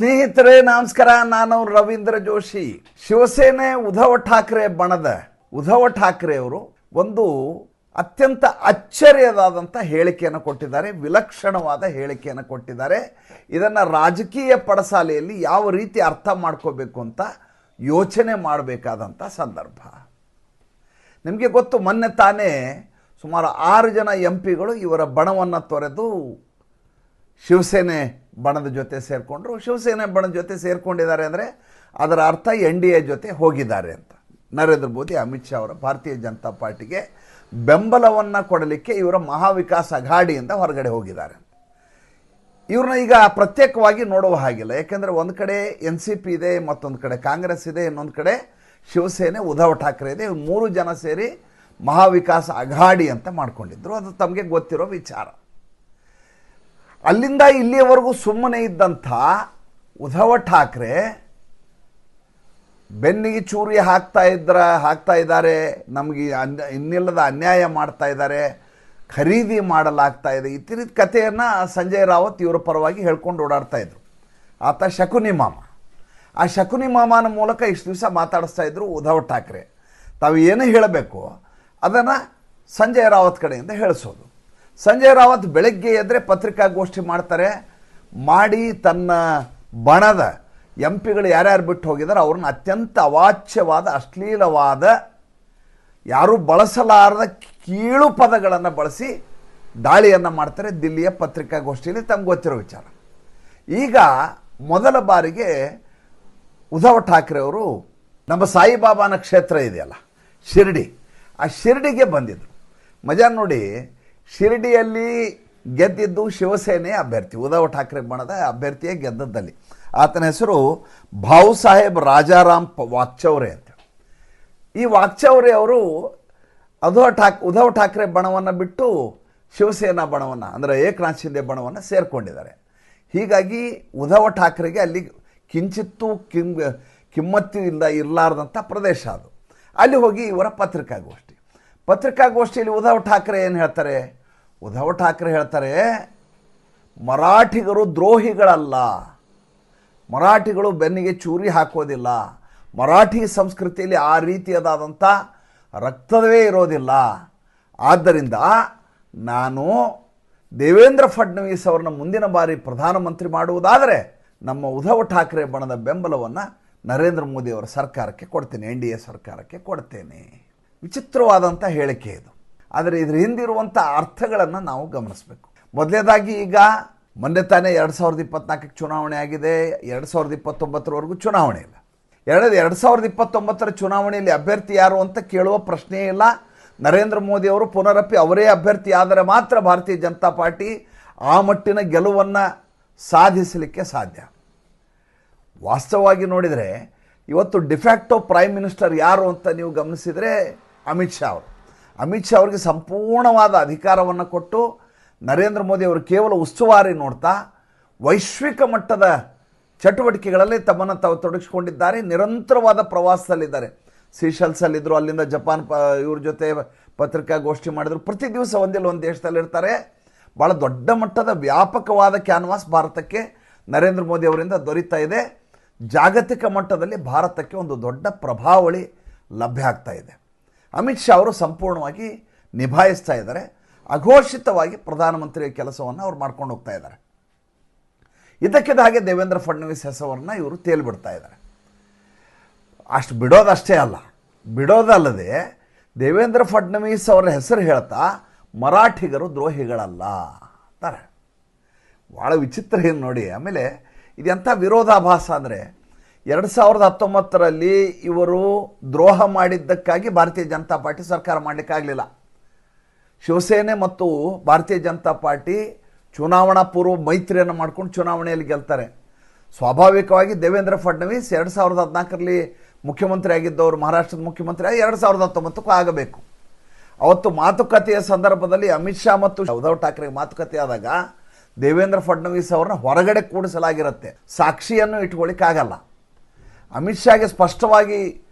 ಸ್ನೇಹಿತರೆ ನಮಸ್ಕಾರ, ನಾನು ರವೀಂದ್ರ ಜೋಶಿ. ಶಿವಸೇನೆ ಉದ್ಧವ್ ಠಾಕ್ರೆ ಬಣದ ಉದ್ಧವ್ ಠಾಕ್ರೆ ಅವರು ಒಂದು ಅತ್ಯಂತ ಅಚ್ಚರಿಯದಾದಂಥ ಹೇಳಿಕೆಯನ್ನು ಕೊಟ್ಟಿದ್ದಾರೆ, ವಿಲಕ್ಷಣವಾದ ಹೇಳಿಕೆಯನ್ನು ಕೊಟ್ಟಿದ್ದಾರೆ. ಇದನ್ನು ರಾಜಕೀಯ ಪಡಸಾಲೆಯಲ್ಲಿ ಯಾವ ರೀತಿ ಅರ್ಥ ಮಾಡ್ಕೋಬೇಕು ಅಂತ ಯೋಚನೆ ಮಾಡಬೇಕಾದಂಥ ಸಂದರ್ಭ. ನಿಮಗೆ ಗೊತ್ತು, ಮೊನ್ನೆ ತಾನೇ ಸುಮಾರು 6 ಜನ MP ಗಳು ಇವರ ಬಣವನ್ನು ತೊರೆದು ಶಿವಸೇನೆ ಬಣದ ಜೊತೆ ಸೇರಿಕೊಂಡ್ರು. ಶಿವಸೇನೆ ಬಣದ ಜೊತೆ ಸೇರಿಕೊಂಡಿದ್ದಾರೆ ಅಂದರೆ ಅದರ ಅರ್ಥ NDA ಜೊತೆ ಹೋಗಿದ್ದಾರೆ ಅಂತ. ನರೇಂದ್ರ ಮೋದಿ, ಅಮಿತ್ ಶಾ ಅವರ ಭಾರತೀಯ ಜನತಾ ಪಾರ್ಟಿಗೆ ಬೆಂಬಲವನ್ನು ಕೊಡಲಿಕ್ಕೆ ಇವರ ಮಹಾವಿಕಾಸ್ ಅಘಾಡಿಯಿಂದ ಹೊರಗಡೆ ಹೋಗಿದ್ದಾರೆ. ಇವ್ರನ್ನ ಈಗ ಪ್ರತ್ಯೇಕವಾಗಿ ನೋಡುವ ಹಾಗಿಲ್ಲ, ಯಾಕೆಂದರೆ ಒಂದು ಕಡೆ NCP ಇದೆ, ಮತ್ತೊಂದು ಕಡೆ ಕಾಂಗ್ರೆಸ್ ಇದೆ, ಇನ್ನೊಂದು ಕಡೆ ಶಿವಸೇನೆ ಉದ್ಧವ್ ಠಾಕ್ರೆ ಇದೆ. 3 ಜನ ಸೇರಿ ಮಹಾವಿಕಾಸ್ ಅಘಾಡಿ ಅಂತ ಮಾಡ್ಕೊಂಡಿದ್ರು. ಅದು ತಮಗೆ ಗೊತ್ತಿರೋ ವಿಚಾರ. ಅಲ್ಲಿಂದ ಇಲ್ಲಿಯವರೆಗೂ ಸುಮ್ಮನೆ ಇದ್ದಂಥ ಉದ್ಧವ್ ಠಾಕ್ರೆ ಬೆನ್ನಿಗೆ ಚೂರಿ ಹಾಕ್ತಾ ಇದ್ದಾರೆ, ನಮಗೆ ಇನ್ನಿಲ್ಲದ ಅನ್ಯಾಯ ಮಾಡ್ತಾ ಇದ್ದಾರೆ, ಖರೀದಿ ಮಾಡಲಾಗ್ತಾ ಇದೆ, ಇತರ ಕಥೆಯನ್ನು ಸಂಜಯ್ ರಾವತ್ ಇವರ ಪರವಾಗಿ ಹೇಳ್ಕೊಂಡು ಓಡಾಡ್ತಾ ಇದ್ರು. ಆತ ಶಕುನಿ ಮಾಮ. ಆ ಶಕುನಿ ಮಾಮನ ಮೂಲಕ ಇಷ್ಟು ದಿವಸ ಮಾತಾಡಿಸ್ತಾ ಇದ್ರು ಉದ್ಧವ್ ಠಾಕ್ರೆ. ತಾವು ಏನು ಹೇಳಬೇಕು ಅದನ್ನು ಸಂಜಯ್ ರಾವತ್ ಕಡೆಯಿಂದ ಹೇಳಿಸೋದು. ಸಂಜಯ್ ರಾವತ್ ಬೆಳಗ್ಗೆ ಎದ್ದರೆ ಪತ್ರಿಕಾಗೋಷ್ಠಿ ಮಾಡ್ತಾರೆ, ಮಾಡಿ ತನ್ನ ಬಣದ MP ಗಳು ಯಾರ್ಯಾರು ಬಿಟ್ಟು ಹೋಗಿದ್ದಾರೆ ಅವ್ರನ್ನ ಅತ್ಯಂತ ಅವಾಚ್ಯವಾದ, ಅಶ್ಲೀಲವಾದ, ಯಾರೂ ಬಳಸಲಾರದ ಕೀಳು ಪದಗಳನ್ನು ಬಳಸಿ ದಾಳಿಯನ್ನು ಮಾಡ್ತಾರೆ ದಿಲ್ಲಿಯ ಪತ್ರಿಕಾಗೋಷ್ಠಿಯಲ್ಲಿ. ತಮ್ಗೆ ಗೊತ್ತಿರೋ ವಿಚಾರ. ಈಗ ಮೊದಲ ಬಾರಿಗೆ ಉದ್ಧವ್ ಠಾಕ್ರೆ ಅವರು ನಮ್ಮ ಸಾಯಿಬಾಬಾನ ಕ್ಷೇತ್ರ ಇದೆಯಲ್ಲ ಶಿರ್ಡಿ, ಆ ಶಿರ್ಡಿಗೆ ಬಂದಿದ್ದರು. ಮಜಾ ನೋಡಿ, ಶಿರ್ಡಿಯಲ್ಲಿ ಗೆದ್ದಿದ್ದು ಶಿವಸೇನೆ ಅಭ್ಯರ್ಥಿ, ಉದ್ಧವ್ ಠಾಕ್ರೆ ಬಣದ ಅಭ್ಯರ್ಥಿಯೇ ಗೆದ್ದದ್ದಲ್ಲಿ. ಆತನ ಹೆಸರು ಭಾವು ಸಾಹೇಬ್ ರಾಜಾರಾಮ್ ವಾಕ್ಚೌರೆ ಅಂತ. ಈ ವಾಕ್ಚೌರೆ ಅವರು ಉದ್ಧವ್ ಠಾಕ್ರೆ ಬಣವನ್ನು ಬಿಟ್ಟು ಶಿವಸೇನಾ ಬಣವನ್ನು, ಅಂದರೆ ಏಕನಾಥ್ ಶಿಂದೆ ಬಣವನ್ನು ಸೇರಿಕೊಂಡಿದ್ದಾರೆ. ಹೀಗಾಗಿ ಉದ್ಧವ್ ಠಾಕ್ರೆಗೆ ಅಲ್ಲಿ ಕಿಂಚಿತ್ತೂ ಕಿಮ್ಮತ್ತು ಇರಲಾರ್ದಂಥ ಪ್ರದೇಶ ಅದು. ಅಲ್ಲಿ ಹೋಗಿ ಇವರ ಪತ್ರಿಕಾಗೋಷ್ಠಿಯಲ್ಲಿ ಉದ್ಧವ್ ಠಾಕ್ರೆ ಏನು ಹೇಳ್ತಾರೆ? ಉದ್ಧವ್ ಠಾಕ್ರೆ ಹೇಳ್ತಾರೆ, ಮರಾಠಿಗರು ದ್ರೋಹಿಗಳಲ್ಲ, ಮರಾಠಿಗಳು ಬೆನ್ನಿಗೆ ಚೂರಿ ಹಾಕೋದಿಲ್ಲ, ಮರಾಠಿ ಸಂಸ್ಕೃತಿಯಲ್ಲಿ ಆ ರೀತಿಯಾದಂಥ ರಕ್ತವೇ ಇರೋದಿಲ್ಲ. ಆದ್ದರಿಂದ ನಾನು ದೇವೇಂದ್ರ ಫಡ್ನವೀಸ್ ಅವರನ್ನ ಮುಂದಿನ ಬಾರಿ ಪ್ರಧಾನಮಂತ್ರಿ ಮಾಡುವುದಾದರೆ ನಮ್ಮ ಉದ್ಧವ್ ಠಾಕ್ರೆ ಬಣದ ಬೆಂಬಲವನ್ನು ನರೇಂದ್ರ ಮೋದಿ ಅವರ ಸರ್ಕಾರಕ್ಕೆ ಕೊಡ್ತೇನೆ, NDA ಸರ್ಕಾರಕ್ಕೆ ಕೊಡ್ತೇನೆ. ವಿಚಿತ್ರವಾದಂಥ ಹೇಳಿಕೆ ಇದು. ಆದರೆ ಇದರ ಹಿಂದಿರುವಂಥ ಅರ್ಥಗಳನ್ನು ನಾವು ಗಮನಿಸಬೇಕು. ಮೊದಲನೇದಾಗಿ, ಈಗ ಮೊನ್ನೆ ತಾನೇ 2024ಕ್ಕೆ ಚುನಾವಣೆ ಆಗಿದೆ, 2029ವರೆಗೂ ಚುನಾವಣೆ ಇಲ್ಲ. 2029ರ ಚುನಾವಣೆಯಲ್ಲಿ ಅಭ್ಯರ್ಥಿ ಯಾರು ಅಂತ ಕೇಳುವ ಪ್ರಶ್ನೆಯೇ ಇಲ್ಲ. ನರೇಂದ್ರ ಮೋದಿ ಅವರು ಪುನರಪಿ ಅವರೇ ಅಭ್ಯರ್ಥಿ ಆದರೆ ಮಾತ್ರ ಭಾರತೀಯ ಜನತಾ ಪಾರ್ಟಿ ಆ ಮಟ್ಟಿನ ಗೆಲುವನ್ನು ಸಾಧಿಸಲಿಕ್ಕೆ ಸಾಧ್ಯ. ವಾಸ್ತವವಾಗಿ ನೋಡಿದರೆ ಇವತ್ತು ಡಿಫ್ಯಾಕ್ಟೋ ಪ್ರೈಮ್ ಮಿನಿಸ್ಟರ್ ಯಾರು ಅಂತ ನೀವು ಗಮನಿಸಿದರೆ ಅಮಿತ್ ಶಾ ಅವರು. ಅಮಿತ್ ಶಾ ಅವರಿಗೆ ಸಂಪೂರ್ಣವಾದ ಅಧಿಕಾರವನ್ನು ಕೊಟ್ಟು ನರೇಂದ್ರ ಮೋದಿ ಅವರು ಕೇವಲ ಉಸ್ತುವಾರಿ ನೋಡ್ತಾ ವೈಶ್ವಿಕ ಮಟ್ಟದ ಚಟುವಟಿಕೆಗಳಲ್ಲಿ ತಮ್ಮನ್ನು ತಾವು ತೊಡಗಿಸಿಕೊಂಡಿದ್ದಾರೆ. ನಿರಂತರವಾದ ಪ್ರವಾಸದಲ್ಲಿದ್ದಾರೆ. ಸೀಶೆಲ್ಸಲ್ಲಿದ್ದರು, ಅಲ್ಲಿಂದ ಜಪಾನ್ ಇವ್ರ ಜೊತೆ ಪತ್ರಿಕಾಗೋಷ್ಠಿ ಮಾಡಿದರು. ಪ್ರತಿ ದಿವಸ ಒಂದಿಲ್ಲ ಒಂದು ದೇಶದಲ್ಲಿರ್ತಾರೆ. ಭಾಳ ದೊಡ್ಡ ಮಟ್ಟದ ವ್ಯಾಪಕವಾದ ಕ್ಯಾನ್ವಾಸ್ ಭಾರತಕ್ಕೆ ನರೇಂದ್ರ ಮೋದಿ ಅವರಿಂದ ದೊರೀತಾ ಇದೆ. ಜಾಗತಿಕ ಮಟ್ಟದಲ್ಲಿ ಭಾರತಕ್ಕೆ ಒಂದು ದೊಡ್ಡ ಪ್ರಭಾವಳಿ ಲಭ್ಯ ಆಗ್ತಾ ಇದೆ. ಅಮಿತ್ ಶಾ ಅವರು ಸಂಪೂರ್ಣವಾಗಿ ನಿಭಾಯಿಸ್ತಾ ಇದ್ದಾರೆ. ಅಘೋಷಿತವಾಗಿ ಪ್ರಧಾನಮಂತ್ರಿಯ ಕೆಲಸವನ್ನು ಅವ್ರು ಮಾಡ್ಕೊಂಡು ಹೋಗ್ತಾ ಇದ್ದಾರೆ. ಇದಕ್ಕಿದ್ದ ಹಾಗೆ ದೇವೇಂದ್ರ ಫಡ್ನವೀಸ್ ಹೆಸರನ್ನು ಇವರು ತೇಲ್ಬಿಡ್ತಾ ಇದ್ದಾರೆ. ಅಷ್ಟು ಬಿಡೋದಲ್ಲದೆ ದೇವೇಂದ್ರ ಫಡ್ನವೀಸ್ ಅವರ ಹೆಸರು ಹೇಳ್ತಾ ಮರಾಠಿಗರು ದ್ರೋಹಿಗಳಲ್ಲ ಅಂತಾರೆ. ಭಾಳ ವಿಚಿತ್ರ ಏನು ನೋಡಿ. ಆಮೇಲೆ ಇದೆಂಥ ವಿರೋಧಾಭಾಸ ಅಂದರೆ, 2019ರಲ್ಲಿ ಇವರು ದ್ರೋಹ ಮಾಡಿದ್ದಕ್ಕಾಗಿ ಭಾರತೀಯ ಜನತಾ ಪಾರ್ಟಿ ಸರ್ಕಾರ ಮಾಡಲಿಕ್ಕಾಗಲಿಲ್ಲ. ಶಿವಸೇನೆ ಮತ್ತು ಭಾರತೀಯ ಜನತಾ ಪಾರ್ಟಿ ಚುನಾವಣಾ ಪೂರ್ವ ಮೈತ್ರಿಯನ್ನು ಮಾಡ್ಕೊಂಡು ಚುನಾವಣೆಯಲ್ಲಿ ಗೆಲ್ತಾರೆ. ಸ್ವಾಭಾವಿಕವಾಗಿ ದೇವೇಂದ್ರ ಫಡ್ನವೀಸ್ 2014ರಲ್ಲಿ ಮುಖ್ಯಮಂತ್ರಿ ಆಗಿದ್ದವರು, ಮಹಾರಾಷ್ಟ್ರದ ಮುಖ್ಯಮಂತ್ರಿ ಆಗಿ 2019ಕ್ಕೂ ಆಗಬೇಕು. ಅವತ್ತು ಮಾತುಕತೆಯ ಸಂದರ್ಭದಲ್ಲಿ ಅಮಿತ್ ಶಾ ಮತ್ತು ಉದ್ಧವ್ ಠಾಕ್ರೆ ಮಾತುಕತೆ ಆದಾಗ ದೇವೇಂದ್ರ ಫಡ್ನವೀಸ್ ಅವ್ರನ್ನ ಹೊರಗಡೆ ಕೂಡಿಸಲಾಗಿರುತ್ತೆ. ಸಾಕ್ಷಿಯನ್ನು ಇಟ್ಕೊಳ್ಳಿಕ್ಕಾಗಲ್ಲ. ಅಮಿತ್ ಶಾಗೆ ಸ್ಪಷ್ಟವಾಗಿ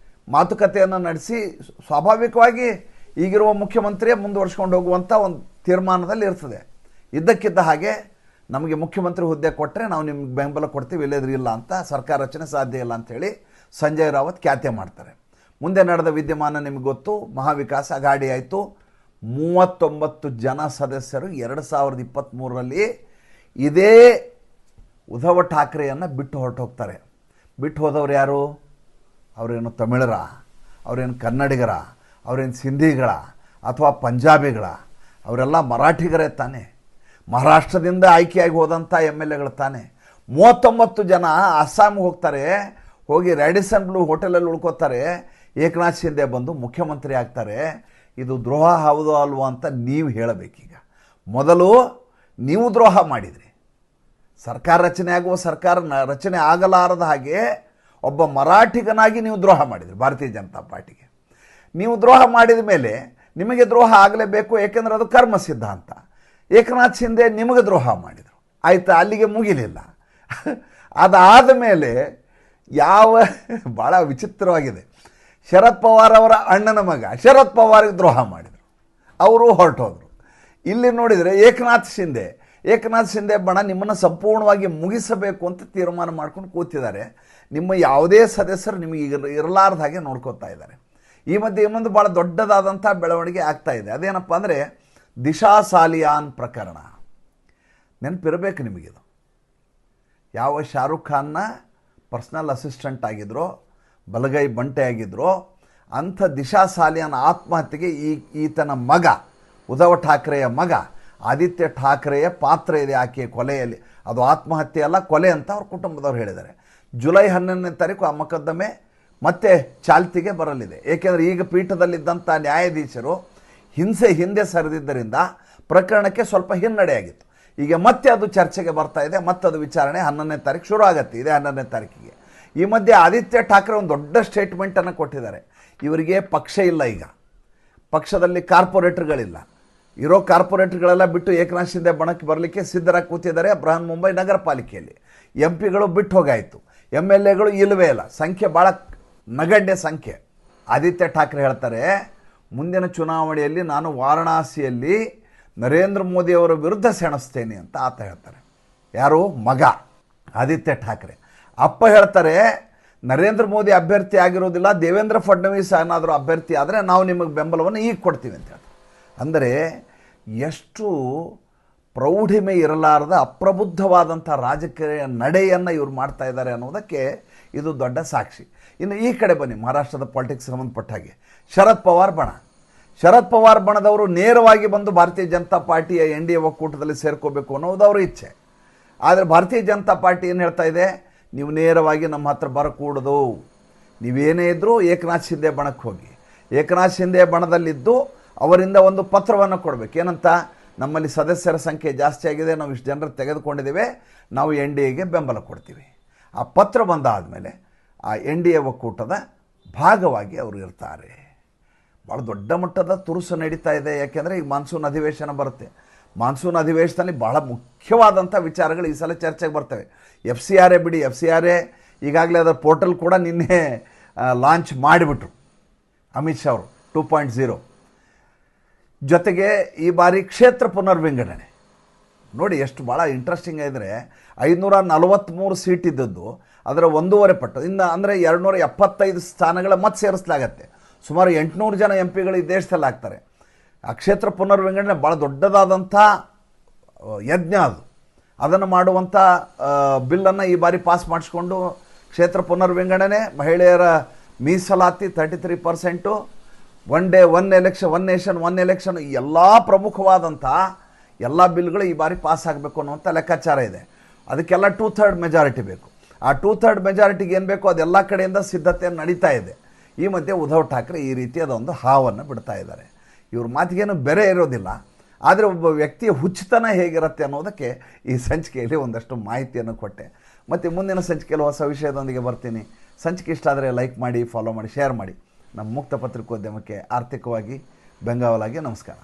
ಮಾತುಕತೆಯನ್ನು ನಡೆಸಿ ಸ್ವಾಭಾವಿಕವಾಗಿ ಈಗಿರುವ ಮುಖ್ಯಮಂತ್ರಿಯೇ ಮುಂದುವರ್ಸ್ಕೊಂಡು ಹೋಗುವಂಥ ಒಂದು ತೀರ್ಮಾನದಲ್ಲಿ ಇರ್ತದೆ. ಇದ್ದಕ್ಕಿದ್ದ ಹಾಗೆ ನಮಗೆ ಮುಖ್ಯಮಂತ್ರಿ ಹುದ್ದೆ ಕೊಟ್ಟರೆ ನಾವು ನಿಮ್ಗೆ ಬೆಂಬಲ ಕೊಡ್ತೀವಿ, ಇಲ್ಲದ್ರೆ ಇಲ್ಲ ಅಂತ, ಸರ್ಕಾರ ರಚನೆ ಸಾಧ್ಯ ಇಲ್ಲ ಅಂಥೇಳಿ ಸಂಜಯ್ ರಾವತ್ ಖ್ಯಾತೆ ಮಾಡ್ತಾರೆ. ಮುಂದೆ ನಡೆದ ವಿದ್ಯಮಾನ ನಿಮಗೆ ಗೊತ್ತು. ಮಹಾವಿಕಾಸ್ ಅಘಾಡಿ ಆಯಿತು. 39 ಜನ ಸದಸ್ಯರು 2023ರಲ್ಲಿ ಇದೇ ಉದ್ಧವ್ ಠಾಕ್ರೆಯನ್ನು ಬಿಟ್ಟು ಹೊರಟೋಗ್ತಾರೆ. ಬಿಟ್ಟು ಹೋದವ್ರು ಯಾರು? ಅವರೇನು ತಮಿಳರ, ಅವರೇನು ಕನ್ನಡಿಗರ, ಅವರೇನು ಸಿಂಧಿಗಳ ಅಥವಾ ಪಂಜಾಬಿಗಳ? ಅವರೆಲ್ಲ ಮರಾಠಿಗರೇ ತಾನೆ. ಮಹಾರಾಷ್ಟ್ರದಿಂದ ಆಯ್ಕೆಯಾಗಿ ಹೋದಂಥ MLAಗಳು ತಾನೆ. 39 ಜನ ಅಸ್ಸಾಮಿಗೆ ಹೋಗ್ತಾರೆ, ಹೋಗಿ ರ್ಯಾಡಿಸನ್ ಬ್ಲೂ ಹೋಟೆಲಲ್ಲಿ ಉಳ್ಕೋತಾರೆ. ಏಕನಾಥ್ ಶಿಂದೆ ಬಂದು ಮುಖ್ಯಮಂತ್ರಿ ಆಗ್ತಾರೆ. ಇದು ದ್ರೋಹ ಹೌದು ಅಲ್ವೋ ಅಂತ ನೀವು ಹೇಳಬೇಕೀಗ. ಮೊದಲು ನೀವು ದ್ರೋಹ ಮಾಡಿದ್ರಿ. ಸರ್ಕಾರ ರಚನೆ ಆಗುವ ಸರ್ಕಾರ ರಚನೆ ಆಗಲಾರದ ಹಾಗೆ ಒಬ್ಬ ಮರಾಠಿಗನಾಗಿ ನೀವು ದ್ರೋಹ ಮಾಡಿದ್ರಿ ಭಾರತೀಯ ಜನತಾ ಪಾರ್ಟಿಗೆ. ನೀವು ದ್ರೋಹ ಮಾಡಿದ ಮೇಲೆ ನಿಮಗೆ ದ್ರೋಹ ಆಗಲೇಬೇಕು, ಏಕೆಂದರೆ ಅದು ಕರ್ಮ ಸಿದ್ಧಾಂತ. ಏಕನಾಥ್ ಶಿಂದೆ ನಿಮಗೆ ದ್ರೋಹ ಮಾಡಿದರು, ಆಯಿತಾ? ಅಲ್ಲಿಗೆ ಮುಗಿಲಿಲ್ಲ. ಅದಾದ ಮೇಲೆ ಭಾಳ ವಿಚಿತ್ರವಾಗಿದೆ. ಶರದ್ ಪವಾರ್ ಅವರ ಅಣ್ಣನ ಮಗ ಶರದ್ ಪವಾರ್ಗೆ ದ್ರೋಹ ಮಾಡಿದರು, ಅವರು ಹೊರಟೋದ್ರು. ಇಲ್ಲಿ ನೋಡಿದರೆ ಏಕನಾಥ್ ಶಿಂದೆ ಬಣ ನಿಮ್ಮನ್ನು ಸಂಪೂರ್ಣವಾಗಿ ಮುಗಿಸಬೇಕು ಅಂತ ತೀರ್ಮಾನ ಮಾಡ್ಕೊಂಡು ಕೂತಿದ್ದಾರೆ. ನಿಮ್ಮ ಯಾವುದೇ ಸದಸ್ಯರು ನಿಮಗೆ ಇರಲಾರ್ದ ಹಾಗೆ ನೋಡ್ಕೋತಾ ಇದ್ದಾರೆ. ಈ ಮಧ್ಯೆ ಇನ್ನೊಂದು ಭಾಳ ದೊಡ್ಡದಾದಂಥ ಬೆಳವಣಿಗೆ ಆಗ್ತಾ ಇದೆ. ಅದೇನಪ್ಪ ಅಂದರೆ ದಿಶಾ ಸಾಲಿಯಾನ್ ಪ್ರಕರಣ. ನೆನಪಿರಬೇಕು ನಿಮಗಿದು. ಯಾವ ಶಾರುಖ್ ಖಾನ್ನ ಪರ್ಸ್ನಲ್ ಅಸಿಸ್ಟೆಂಟ್ ಆಗಿದ್ರೋ, ಬಲಗೈ ಬಂಟೆ ಆಗಿದ್ರೋ, ಅಂಥ ದಿಶಾ ಸಾಲಿಯಾನ್ ಆತ್ಮಹತ್ಯೆಗೆ ಈತನ ಮಗ, ಉದ್ಧವ್ ಠಾಕ್ರೆಯ ಮಗ ಆದಿತ್ಯ ಠಾಕ್ರೆಯ ಪಾತ್ರ ಇದೆ ಆಕೆಯ ಕೊಲೆಯಲ್ಲಿ. ಅದು ಆತ್ಮಹತ್ಯೆ ಅಲ್ಲ, ಕೊಲೆ ಅಂತ ಅವ್ರ ಕುಟುಂಬದವ್ರು ಹೇಳಿದ್ದಾರೆ. ಜುಲೈ 11ನೇ ತಾರೀಕು ಆ ಮೊಕದ್ದಮೆ ಮತ್ತೆ ಚಾಲ್ತಿಗೆ ಬರಲಿದೆ. ಏಕೆಂದರೆ ಈಗ ಪೀಠದಲ್ಲಿದ್ದಂಥ ನ್ಯಾಯಾಧೀಶರು ಹಿಂದೆ ಸರಿದಿದ್ದರಿಂದ ಪ್ರಕರಣಕ್ಕೆ ಸ್ವಲ್ಪ ಹಿನ್ನಡೆಯಾಗಿತ್ತು. ಈಗ ಮತ್ತೆ ಅದು ಚರ್ಚೆಗೆ ಬರ್ತಾ ಇದೆ. ಮತ್ತದು ವಿಚಾರಣೆ 11ನೇ ತಾರೀಕು ಶುರು ಆಗುತ್ತೆ, ಇದೇ 11ನೇ ತಾರೀಕಿಗೆ. ಈ ಮಧ್ಯೆ ಆದಿತ್ಯ ಠಾಕ್ರೆ ಒಂದು ದೊಡ್ಡ ಸ್ಟೇಟ್ಮೆಂಟನ್ನು ಕೊಟ್ಟಿದ್ದಾರೆ. ಇವರಿಗೆ ಪಕ್ಷ ಇಲ್ಲ, ಈಗ ಪಕ್ಷದಲ್ಲಿ ಕಾರ್ಪೊರೇಟರ್ಗಳಿಲ್ಲ. ಇರೋ ಕಾರ್ಪೊರೇಟರ್ಗಳೆಲ್ಲ ಬಿಟ್ಟು ಏಕನಾಥ್ ಶಿಂದೆ ಬಣಕ್ಕೆ ಬರಲಿಕ್ಕೆ ಸಿದ್ಧರಾಗಿ ಕೂತಿದ್ದಾರೆ. ಬೃಹನ್ ಮುಂಬೈ ನಗರ ಪಾಲಿಕೆಯಲ್ಲಿ MP ಗಳು ಬಿಟ್ಟು ಹೋಗಾಯಿತು, MLAಗಳು ಇಲ್ಲವೇ ಇಲ್ಲ. ಸಂಖ್ಯೆ ಭಾಳ ನಗಣ್ಯ ಸಂಖ್ಯೆ. ಆದಿತ್ಯ ಠಾಕ್ರೆ ಹೇಳ್ತಾರೆ, ಮುಂದಿನ ಚುನಾವಣೆಯಲ್ಲಿ ನಾನು ವಾರಣಾಸಿಯಲ್ಲಿ ನರೇಂದ್ರ ಮೋದಿಯವರ ವಿರುದ್ಧ ಸೆಣಸ್ತೇನೆ ಅಂತ ಆತ ಹೇಳ್ತಾರೆ. ಯಾರು? ಮಗ ಆದಿತ್ಯ ಠಾಕ್ರೆ. ಅಪ್ಪ ಹೇಳ್ತಾರೆ, ನರೇಂದ್ರ ಮೋದಿ ಅಭ್ಯರ್ಥಿ ಆಗಿರೋದಿಲ್ಲ, ದೇವೇಂದ್ರ ಫಡ್ನವೀಸ್ ಏನಾದರೂ ಅಭ್ಯರ್ಥಿ ಆದರೆ ನಾವು ನಿಮಗೆ ಬೆಂಬಲವನ್ನು ಈಗ ಕೊಡ್ತೀವಿ ಅಂತ ಹೇಳ್ತಾರೆ. ಅಂದರೆ ಎಷ್ಟು ಪ್ರೌಢಿಮೆ ಇರಲಾರದ ಅಪ್ರಬುದ್ಧವಾದಂಥ ರಾಜಕೀಯ ನಡೆಯನ್ನು ಇವರು ಮಾಡ್ತಾ ಇದ್ದಾರೆ ಅನ್ನೋದಕ್ಕೆ ಇದು ದೊಡ್ಡ ಸಾಕ್ಷಿ. ಇನ್ನು ಈ ಕಡೆ ಬನ್ನಿ, ಮಹಾರಾಷ್ಟ್ರದ ಪಾಲಿಟಿಕ್ಸ್ ಸಂಬಂಧಪಟ್ಟ ಹಾಗೆ ಶರದ್ ಪವಾರ್ ಬಣದವರು ನೇರವಾಗಿ ಬಂದು ಭಾರತೀಯ ಜನತಾ ಪಾರ್ಟಿಯ NDA ಒಕ್ಕೂಟದಲ್ಲಿ ಸೇರ್ಕೋಬೇಕು ಅನ್ನೋದು ಅವರ ಇಚ್ಛೆ. ಆದರೆ ಭಾರತೀಯ ಜನತಾ ಪಾರ್ಟಿ ಏನು ಹೇಳ್ತಾ ಇದೆ? ನೀವು ನೇರವಾಗಿ ನಮ್ಮ ಹತ್ರ ಬರಕೂಡದು, ನೀವೇನೇ ಇದ್ದರೂ ಏಕನಾಥ್ ಶಿಂದೆ ಬಣಕ್ಕೆ ಹೋಗಿ, ಏಕನಾಥ್ ಶಿಂದೆ ಬಣದಲ್ಲಿದ್ದು ಅವರಿಂದ ಒಂದು ಪತ್ರವನ್ನು ಕೊಡಬೇಕು. ಏನಂತ? ನಮ್ಮಲ್ಲಿ ಸದಸ್ಯರ ಸಂಖ್ಯೆ ಜಾಸ್ತಿ ಆಗಿದೆ, ನಾವು ಇಷ್ಟು ಜನರು ತೆಗೆದುಕೊಂಡಿದ್ದೇವೆ, ನಾವು NDAಗೆ ಬೆಂಬಲ ಕೊಡ್ತೀವಿ. ಆ ಪತ್ರ ಬಂದಾದಮೇಲೆ ಆ NDA ಒಕ್ಕೂಟದ ಭಾಗವಾಗಿ ಅವರು ಇರ್ತಾರೆ. ಭಾಳ ದೊಡ್ಡ ಮಟ್ಟದ ತುರುಸು ನಡೀತಾ ಇದೆ. ಯಾಕೆಂದರೆ ಈಗ ಮಾನ್ಸೂನ್ ಅಧಿವೇಶನ ಬರುತ್ತೆ. ಮಾನ್ಸೂನ್ ಅಧಿವೇಶನದಲ್ಲಿ ಭಾಳ ಮುಖ್ಯವಾದಂಥ ವಿಚಾರಗಳು ಈ ಸಲ ಚರ್ಚೆಗೆ ಬರ್ತವೆ. FCRA ಬಿಡಿ, FCRA ಈಗಾಗಲೇ ಅದರ ಪೋರ್ಟಲ್ ಕೂಡ ನಿನ್ನೆ ಲಾಂಚ್ ಮಾಡಿಬಿಟ್ರು ಅಮಿತ್ ಶಾ ಅವರು 2.0. ಜೊತೆಗೆ ಈ ಬಾರಿ ಕ್ಷೇತ್ರ ಪುನರ್ವಿಂಗಡಣೆ ನೋಡಿ ಎಷ್ಟು ಭಾಳ ಇಂಟ್ರೆಸ್ಟಿಂಗ್ ಆಗಿದ್ರೆ, 543 ಸೀಟ್ ಇದ್ದದ್ದು ಅದರ 1.5 ಪಟ್ಟು ಇನ್ನು ಅಂದರೆ 275 ಸ್ಥಾನಗಳ ಮತ್ತೆ ಸೇರಿಸಲಾಗತ್ತೆ. ಸುಮಾರು 800 ಜನ MP ಈ ದೇಶದಲ್ಲಿ ಆಗ್ತಾರೆ. ಆ ಕ್ಷೇತ್ರ ಪುನರ್ವಿಂಗಡಣೆ ಭಾಳ ದೊಡ್ಡದಾದಂಥ ಯಜ್ಞ ಅದು. ಅದನ್ನು ಮಾಡುವಂಥ ಬಿಲ್ಲನ್ನು ಈ ಬಾರಿ ಪಾಸ್ ಮಾಡಿಸ್ಕೊಂಡು ಕ್ಷೇತ್ರ ಪುನರ್ವಿಂಗಡಣೆ, ಮಹಿಳೆಯರ ಮೀಸಲಾತಿ 33%, one day one election, one nation one election, ಎಲ್ಲ ಪ್ರಮುಖವಾದಂಥ ಎಲ್ಲ ಬಿಲ್ಗಳು ಈ ಬಾರಿ ಪಾಸ್ ಆಗಬೇಕು ಅನ್ನುವಂಥ ಲೆಕ್ಕಾಚಾರ ಇದೆ. ಅದಕ್ಕೆಲ್ಲ 2/3 ಮೆಜಾರಿಟಿ ಬೇಕು. ಆ 2/3 ಮೆಜಾರಿಟಿಗೆ ಏನು ಬೇಕೋ ಅದೆಲ್ಲ ಕಡೆಯಿಂದ ಸಿದ್ಧತೆ ನಡೀತಾ ಇದೆ. ಈ ಮಧ್ಯೆ ಉದ್ಧವ್ ಠಾಕ್ರೆ ಈ ರೀತಿಯಾದ ಒಂದು ಹಾವನ್ನು ಬಿಡ್ತಾ ಇದ್ದಾರೆ. ಇವ್ರ ಮಾತಿಗೇನು ಬೆರೆ ಇರೋದಿಲ್ಲ, ಆದರೆ ಒಬ್ಬ ವ್ಯಕ್ತಿಯ ಹುಚ್ಚುತನ ಹೇಗಿರುತ್ತೆ ಅನ್ನೋದಕ್ಕೆ ಈ ಸಂಚಿಕೆಯಲ್ಲಿ ಒಂದಷ್ಟು ಮಾಹಿತಿಯನ್ನು ಕೊಟ್ಟೆ. ಮತ್ತು ಮುಂದಿನ ಸಂಚಿಕೆಯಲ್ಲಿ ಹೊಸ ವಿಷಯದೊಂದಿಗೆ ಬರ್ತೀನಿ. ಸಂಚಿಕೆ ಇಷ್ಟ ಆದರೆ ಲೈಕ್ ಮಾಡಿ, ಫಾಲೋ ಮಾಡಿ, ಶೇರ್ ಮಾಡಿ. ನಮ್ಮ ಮುಕ್ತ ಪತ್ರಿಕೋದ್ಯಮಕ್ಕೆ ಆರ್ಥಿಕವಾಗಿ ಬೆಂಗಾವಲಾಗಿ ನಮಸ್ಕಾರ.